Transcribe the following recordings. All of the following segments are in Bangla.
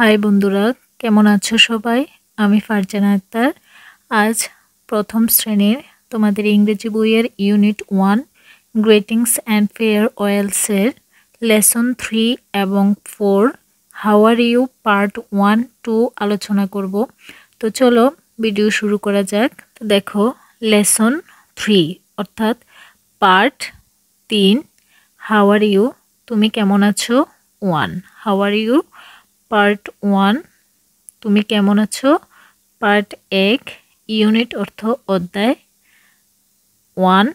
হাই বন্ধুরা, কেমন আছো সবাই? আমি ফারজানা আক্তার। আজ প্রথম শ্রেণীর তোমাদের ইংরেজি বইয়ের ইউনিট 1 গ্রিটিংস অ্যান্ড ফেয়ারওয়েলসের লেসন 3 এবং 4 হাউ আর ইউ পার্ট 1-2 আলোচনা করব। তো চলো ভিডিও শুরু করা যাক। তো দেখো, লেসন 3 অর্থাৎ পার্ট 3 হাউ আর ইউ, তুমি কেমন আছো 1, হাউ আর ইউ পার্ট 1, তুমি কেমন আছো পার্ট 1, ইউনিট অর্থ অধ্যায় 1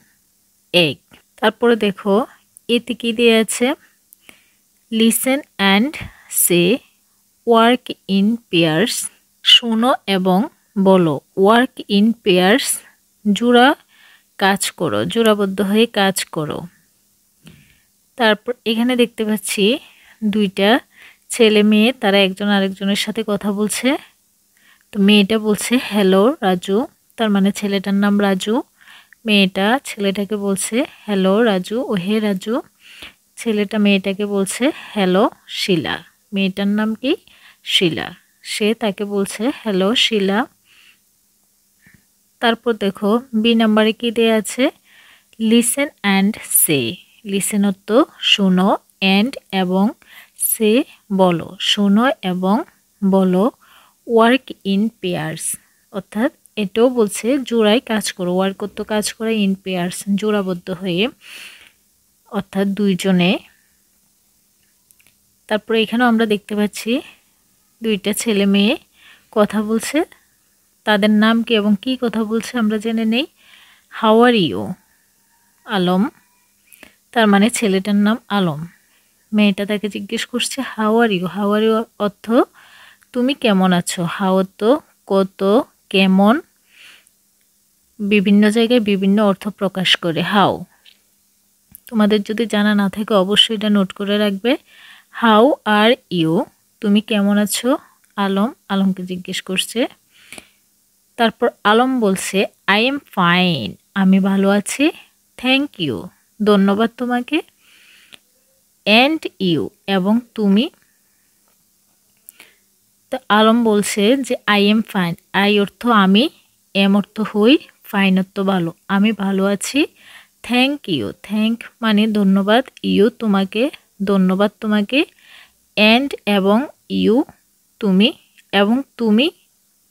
1। তারপরে দেখো এতে কি দেয়া আছে, listen and say, work in pairs, শোনো এবং বলো, ওয়ার্ক ইন পেয়ার্স জোড়া কাজ করো, জোড়াবদ্ধ হয়ে কাজ করো। তারপর এখানে দেখতে পাচ্ছি দুইটা ছেলে মেয়ে, তারা একজন আরেকজনের সাথে কথা বলছে। তো মেয়েটা বলছে হ্যালো রাজু, তার মানে ছেলেটার নাম রাজু। মেয়েটা ছেলেটাকে বলছে হ্যালো রাজু ও হে রাজু। ছেলেটা মেয়েটাকে বলছে হ্যালো শিলা, মেয়েটার নাম কি শিলা, সে তাকে বলছে হ্যালো শিলা। তারপর দেখো বি নাম্বারে কি দেয়া আছে, লিসেন অ্যান্ড সে, লিসেন অর্থ শোনো, অ্যান্ড এবং সে বলো, শোনো এবং বলো, ওয়ার্ক ইন পেয়ার্স অর্থাৎ এটাও বলছে জোড়ায় কাজ করো, ওয়ার্ক করতে কাজ করে, ইন পেয়ার্স জোড়াবদ্ধ হয়ে অর্থাৎ দুইজনে। তারপরে এখানেও আমরা দেখতে পাচ্ছি দুইটা ছেলে মেয়ে কথা বলছে, তাদের নাম কি এবং কি কথা বলছে আমরা জেনে নেই। হাউ আর ইউ, আলম, তার মানে ছেলেটার নাম আলম। মেয়েটা তাকে জিজ্ঞেস করছে how are you, how are you অর্থ তুমি কেমন আছো, হাউ অর্থ কত, কেমন বিভিন্ন জায়গায় বিভিন্ন অর্থ প্রকাশ করে। হাউ তোমাদের যদি জানা না থাকে অবশ্যই এটা নোট করে রাখবে। হাউ আর ইউ, তুমি কেমন আছো, আলম আলমকে জিজ্ঞেস করছে। তারপর আলম বলছে আই এম ফাইন, আমি ভালো আছি, থ্যাংক ইউ, ধন্যবাদ তোমাকে, অ্যান্ড ইউ এবং তুমি। তো আলম বলছে যে আই এম ফাইন, আই অর্থ আমি, এম অর্থ হই, ফাইন অর্থ ভালো, আমি ভালো আছি, থ্যাংক ইউ, থ্যাংক মানে ধন্যবাদ, ইউ তোমাকে, ধন্যবাদ তোমাকে, অ্যান্ড এবং ইউ তুমি, এবং তুমি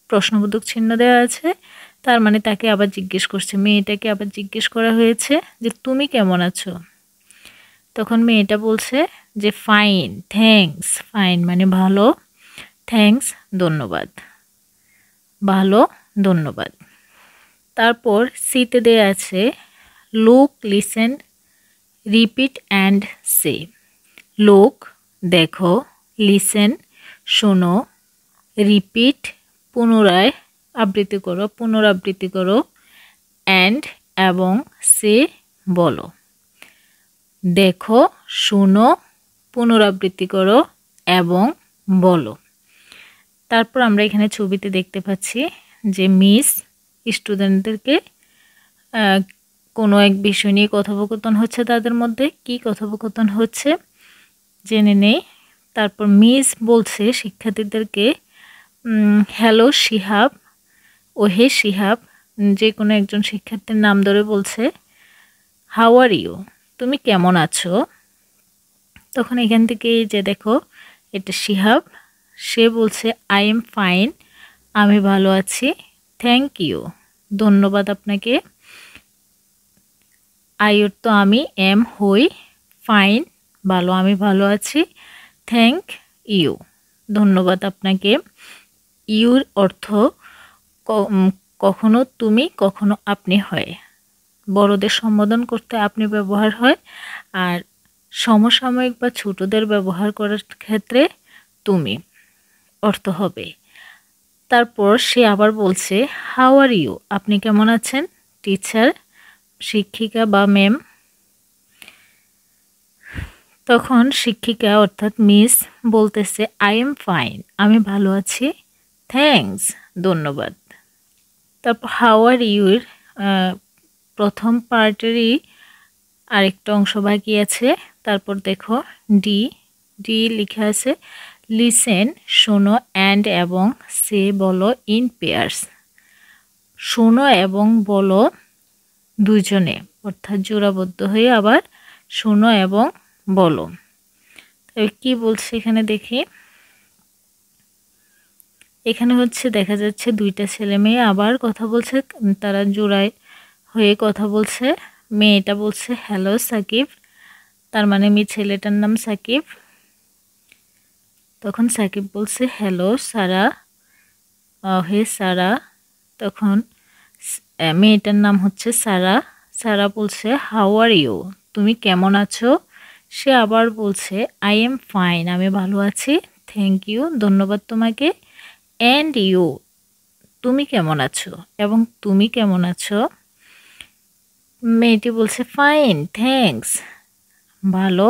প্রশ্নবোধক চিহ্ন দেওয়া আছে, তার মানে তাকে আবার জিজ্ঞেস করছে, মেয়েটাকে আবার জিজ্ঞেস করা হয়েছে যে তুমি কেমন আছো। তখন মেয়েটা বলছে যে ফাইন, থ্যাঙ্কস, ফাইন মানে ভালো, থ্যাঙ্কস ধন্যবাদ, ভালো ধন্যবাদ। তারপর সিতে দেয়া আছে look, listen, repeat and say, look দেখো, লিসেন শোনো, রিপিট পুনরায় আবৃত্তি করো, পুনরাবৃত্তি করো, অ্যান্ড এবং সে বলো, দেখো শোনো পুনরাবৃত্তি করো এবং বলো। তারপর আমরা এখানে ছবিতে দেখতে পাচ্ছি যে মিস স্টুডেন্টদেরকে কোনো এক বিষয় নিয়ে কথোপকথন হচ্ছে, তাদের মধ্যে কি কথোপকথন হচ্ছে জেনে নেই। তারপর মিস বলছে শিক্ষার্থীদেরকে হ্যালো শিহাব ও হে শিহাব, যে কোনো একজন শিক্ষার্থীর নাম ধরে বলছে হাউ আর ইউ, তুমি কেমন আছো। তখন এখান থেকে যে দেখো এটা শিহাব, সে বলছে আই এম ফাইন, আমি ভালো আছি, থ্যাংক ইউ, ধন্যবাদ আপনাকে, আই তো আমি, এম হই, ফাইন ভালো, আমি ভালো আছি, থ্যাংক ইউ ধন্যবাদ আপনাকে, ইউর অর্থ কখনো তুমি কখনো আপনি হয়, বড়দের সম্বোধন করতে আপনি ব্যবহার হয়, আর সমসাময়িক বা ছোটদের ব্যবহার করার ক্ষেত্রে তুমি অর্থ হবে। তারপর সে আবার বলছে হাউ আর ইউ, আপনি কেমন আছেন, টিচার শিক্ষিকা বা ম্যাম। তখন শিক্ষিকা অর্থাৎ মিস বলতেছে আই এম ফাইন, আমি ভালো আছি, থ্যাঙ্কস ধন্যবাদ। তারপর হাউ আর ইউর প্রথম পার্টেরই আরেকটা অংশ বাকি আছে। তারপর দেখো ডি, ডি লেখা আছে লিসেন শোনো, অ্যান্ড এবং সে বলো ইন পেয়ার্স। শোনো এবং বলো দুজনে, অর্থাৎ জোড়াবদ্ধ হয়ে আবার শোনো এবং বলো। তবে কি বলছে এখানে দেখি। এখানে হচ্ছে দেখা যাচ্ছে দুইটা ছেলে মেয়ে আবার কথা বলছে, তারা জোড়ায় হয়ে কথা বলছে। মেয়েটা বলছে হ্যালো সাকিব, তার মানে ছেলেটার নাম সাকিব। তখন সাকিব বলছে হ্যালো সারা, হে সারা। তখন মেয়েটার নাম হচ্ছে সারা। সারা বলছে হাউ আর ইউ, তুমি কেমন আছো? সে আবার বলছে আই এম ফাইন, আমি ভালো আছি, থ্যাংক ইউ, ধন্যবাদ তোমাকে, অ্যান্ড ইউ, তুমি কেমন আছো এবং তুমি কেমন আছো? মেয়েটি বলছে ফাইন থ্যাঙ্কস, ভালো,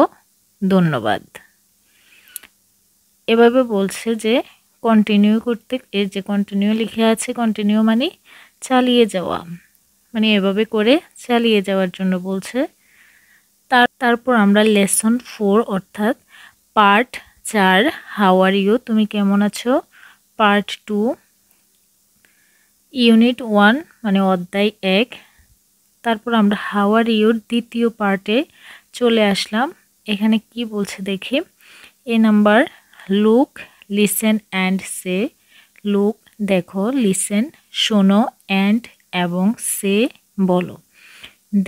ধন্যবাদ। এভাবে বলছে যে কন্টিনিউ করতে, এর যে কন্টিনিউ লিখে আছে, কন্টিনিউ মানে চালিয়ে যাওয়া, মানে এভাবে করে চালিয়ে যাওয়ার জন্য বলছে। তারপর আমরা লেসন 4 অর্থাৎ পার্ট 4 হাউ আর ইউ, তুমি কেমন আছো, পার্ট 2 ইউনিট 1 মানে অধ্যায় 1। তারপর আমরা হাউ আর ইউর দ্বিতীয় পার্টে চলে আসলাম। এখানে কি বলছে দেখি। A number look, listen and say. Look দেখো, লিসেন শোনো, অ্যান্ড এবং সে বলো।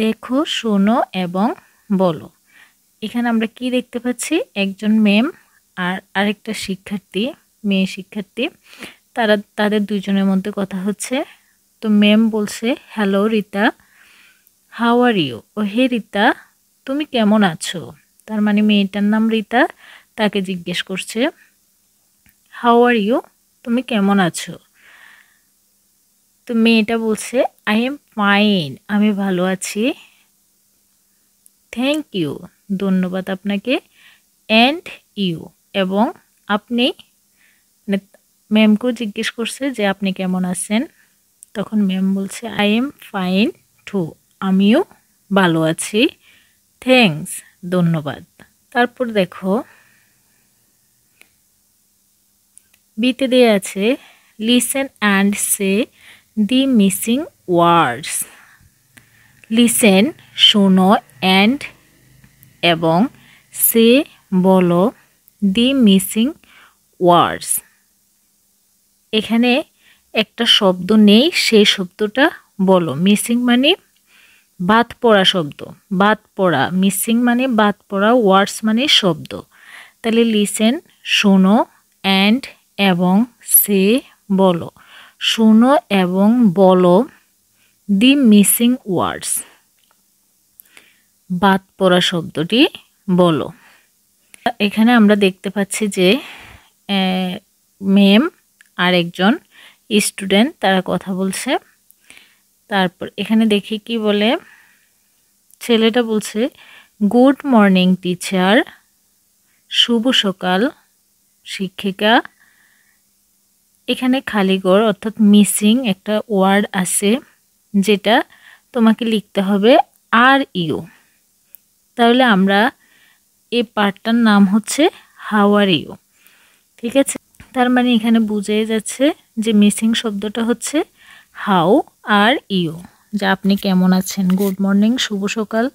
দেখো, শোনো এবং বলো। এখানে আমরা কি দেখতে পাচ্ছি, একজন ম্যাম আর আরেকটা শিক্ষার্থী, মেয়ে শিক্ষার্থী, তাদের দুজনের মধ্যে কথা হচ্ছে। তো ম্যাম বলছে hello Rita, how are you, ও হে রিতা, তুমি কেমন আছো? তার মানে মেয়েটার নাম রিতা, তাকে জিজ্ঞেস করছে হাউ আর ইউ, তুমি কেমন আছো? তো মেয়েটা বলছে আই এম ফাইন, আমি ভালো আছি, থ্যাংক ইউ, ধন্যবাদ আপনাকে, অ্যান্ড ইউ, এবং আপনি, মানে ম্যামকেও জিজ্ঞেস করছে যে আপনি কেমন আছেন। তখন ম্যাম বলছে আই এম ফাইন টু, আমিও ভালো আছি, থ্যাঙ্কস, ধন্যবাদ। তারপর দেখো বিতে দেয়া আছে listen and say the missing words. Listen শোনো, অ্যান্ড এবং সে বলো দি মিসিং ওয়ার্ডস। এখানে একটা শব্দ নেই, সেই শব্দটা বলো। মিসিং মানে বাদ পড়া শব্দ, বাদ পড়া, মিসিং মানে বাদ পড়া, ওয়ার্ডস মানে শব্দ। তাহলে লিসেন শোনো, অ্যান্ড এবং সে বলো, শোনো এবং বলো দি মিসিং ওয়ার্ডস, বাদ পড়া শব্দটি বলো। এখানে আমরা দেখতে পাচ্ছি যে ম্যাম আর একজন স্টুডেন্ট তারা কথা বলছে। তারপর এখানে দেখি কি বলে। ছেলেটা বলছে গুড মর্নিং টিচার, শুভ সকাল শিক্ষিকা। এখানে খালিঘর অর্থাৎ মিসিং একটা ওয়ার্ড আছে, যেটা তোমাকে লিখতে হবে আর ইউ। তাহলে আমরা এই পার্টটার নাম হচ্ছে হাউ আর ইউ, ঠিক আছে। তার মানে এখানে বুঝে যাচ্ছে যে মিসিং শব্দটা হচ্ছে হাউ আর ইউ, যা আপনি কেমন আছেন। গুড মর্নিং শুভ সকাল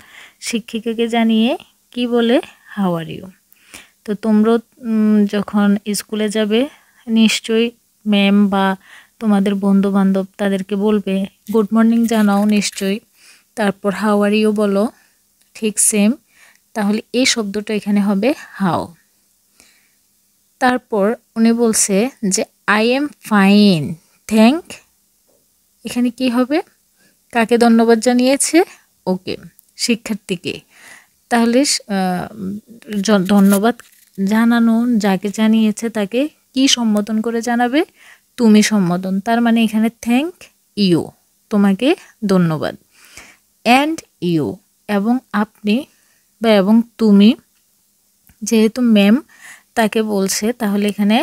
শিক্ষিকাকে জানিয়ে কি বলে হাউ আর ইউ। তো তোমরা যখন স্কুলে যাবে নিশ্চয়ই ম্যাম বা তোমাদের বন্ধু বান্ধব তাদেরকে বলবে গুড মর্নিং জানাও নিশ্চয়ই, তারপর হাউ আর ইউ বলো, ঠিক সেম। তাহলে এই শব্দটা এখানে হবে হাউ। তারপর উনি বলছে যে আই এম ফাইন থ্যাংক, এখানে কি হবে, কাকে ধন্যবাদ জানিয়েছে? ওকে, শিক্ষার্থীকে। তাহলে ধন্যবাদ জানানো যাকে জানিয়েছে তাকে কি সম্বোধন করে জানাবে? তুমি সম্বোধন। তার মানে এখানে থ্যাংক ইউ, তোমাকে ধন্যবাদ, অ্যান্ড ইউ এবং আপনি বা এবং তুমি, যেহেতু ম্যাম তাকে বলছে তাহলে এখানে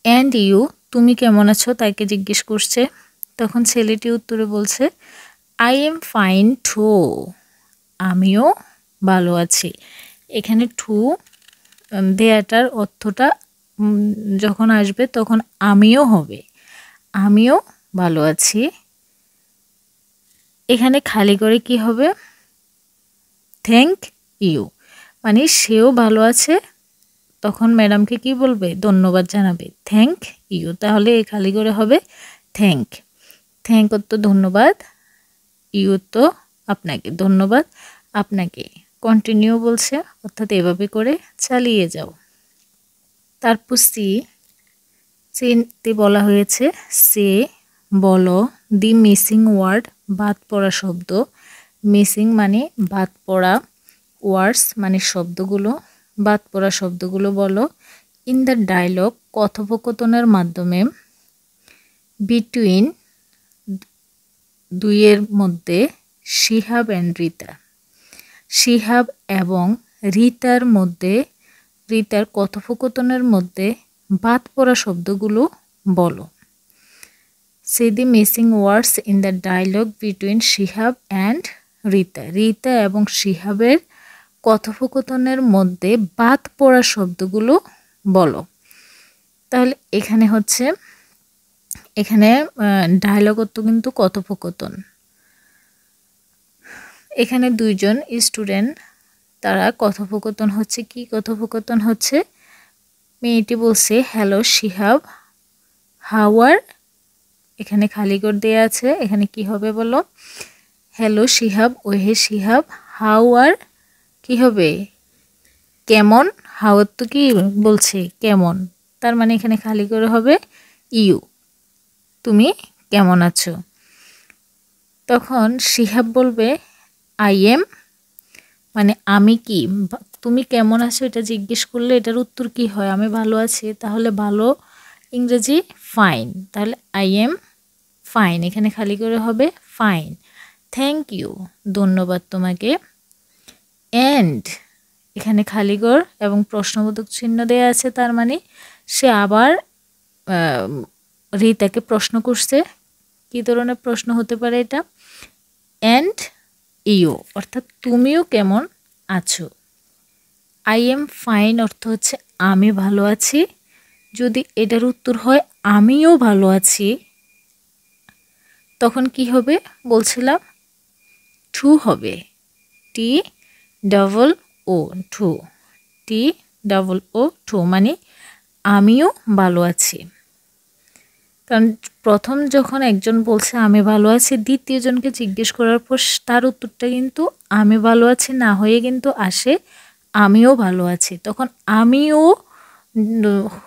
অ্যান্ড ইউ, তুমি কেমন আছো তাকে জিজ্ঞেস করছে। তখন ছেলেটি উত্তরে বলছে আই এম ফাইন টু, আমিও ভালো আছি। এখানে টু দেয়াটার অর্থটা যখন আসবে তখন আমিও হবে, আমিও ভালো আছি। এখানে খালি করে কি হবে, থ্যাংক ইউ, মানে সেও ভালো আছে, তখন ম্যাডামকে কি বলবে, ধন্যবাদ জানাবে, থ্যাংক ইউ। তাহলে এই খালি করে হবে থ্যাংক, থ্যাংক অর্থ ধন্যবাদ, ইউ তো আপনাকে, ধন্যবাদ আপনাকে। কন্টিনিউ বলছে, অর্থাৎ এভাবে করে চালিয়ে যাও। তারপর সিতে বলা হয়েছে সে বলো দি মিসিং ওয়ার্ড, বাদ পড়া শব্দ, মিসিং মানে বাদ পড়া, ওয়ার্ডস মানে শব্দগুলো, বাদ পড়া শব্দগুলো বলো, ইন দ্য ডায়লগ কথোপকথনের মাধ্যমে, বিটুইন দুইয়ের মধ্যে, শিহাব অ্যান্ড রিতা, শিহাব এবং রিতার মধ্যে, রিতার কথোপকথনের মধ্যে বাদ পড়া শব্দগুলো বলো। Say the missing words in the dialogue between Shihab and Rita, Rita এবং শিহাবের কথোপকথনের মধ্যে বাদ পড়া শব্দগুলো বলো। তাহলে এখানে হচ্ছে, এখানে ডায়লগ অর্থ কিন্তু কথোপকথন। এখানে দুইজন স্টুডেন্ট, তারা কথোপকথন হচ্ছে, কি কথোপকথন হচ্ছে, মেয়েটি বলছে হ্যালো শিহাব, হাউ আর, এখানে খালি করে দেয়া আছে, এখানে কি হবে বলো, হ্যালো শিহাব, ও হে শিহাব, হাউ আর কি হবে, কেমন, হাউ তো কি বলছে কেমন, তার মানে এখানে খালি করে হবে ইউ, তুমি কেমন আছো। তখন শিহাব বলবে আই এম, মানে আমি কি, তুমি কেমন আছো এটা জিজ্ঞেস করলে এটার উত্তর কি হয়, আমি ভালো আছি, তাহলে ভালো ইংরেজি ফাইন, তাহলে আই এম ফাইন, এখানে খালি করে হবে ফাইন। থ্যাংক ইউ, ধন্যবাদ তোমাকে। অ্যান্ড, এখানে খালিগড় এবং প্রশ্নবোধক চিহ্ন দেয়া আছে, তার মানে সে আবার রিতাকে প্রশ্ন করছে, কি ধরনের প্রশ্ন হতে পারে এটা, অ্যান্ড ইউ অর্থাৎ তুমিও কেমন আছো। আই এম ফাইন অর্থ হচ্ছে আমি ভালো আছি, যদি এটার উত্তর হয় আমিও ভালো আছি, তখন কি হবে বলছিলাম, টু হবে, T double O, too, T double O too, মানে আমিও ভালো আছি। কারণ প্রথম যখন একজন বলছে আমি ভালো আছি, দ্বিতীয় জনকে জিজ্ঞেস করার পর তার উত্তরটা কিন্তু আমি ভালো আছি না হয়ে কিন্তু আসে আমিও ভালো আছি, তখন আমিও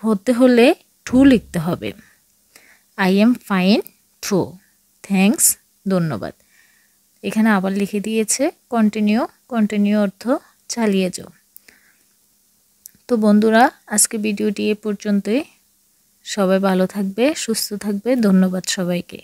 হতে হলে টু লিখতে হবে, I am fine too, thanks ধন্যবাদ। এখানে আবার লিখে দিয়েছে কন্টিনিউ, কন্টিনিউ অর্থ চালিয়ে যাও। তো বন্ধুরা আজকে ভিডিওটি এ পর্যন্তই, সবাই ভালো থাকবে, সুস্থ থাকবে, ধন্যবাদ সবাইকে।